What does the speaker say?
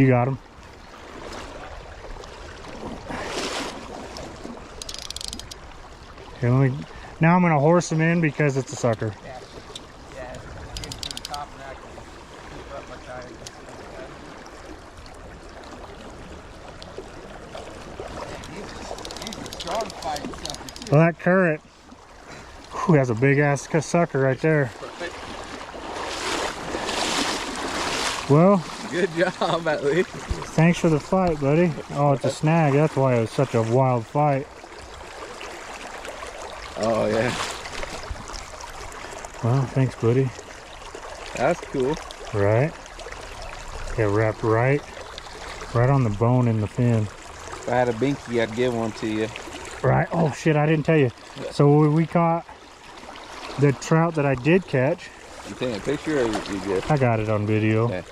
You got him. Okay, now I'm gonna horse him in because it's a sucker. Yeah. Yeah. Get to the top and I can keep up my tire. He's a strong fighting sucker too. Well, that current, whew, has a big ass sucker right there. Well, Good job, at least. thanks for the fight, buddy. Oh, it's a snag. That's why it was such a wild fight. Oh yeah, Well, thanks, buddy. that's cool. Right? Yeah, wrapped right on the bone in the fin. If I had a binky, I'd give one to you. Right. Oh shit, I didn't tell you. So we caught the trout that I did catch. You taking a picture or you good? I got it on video. Okay.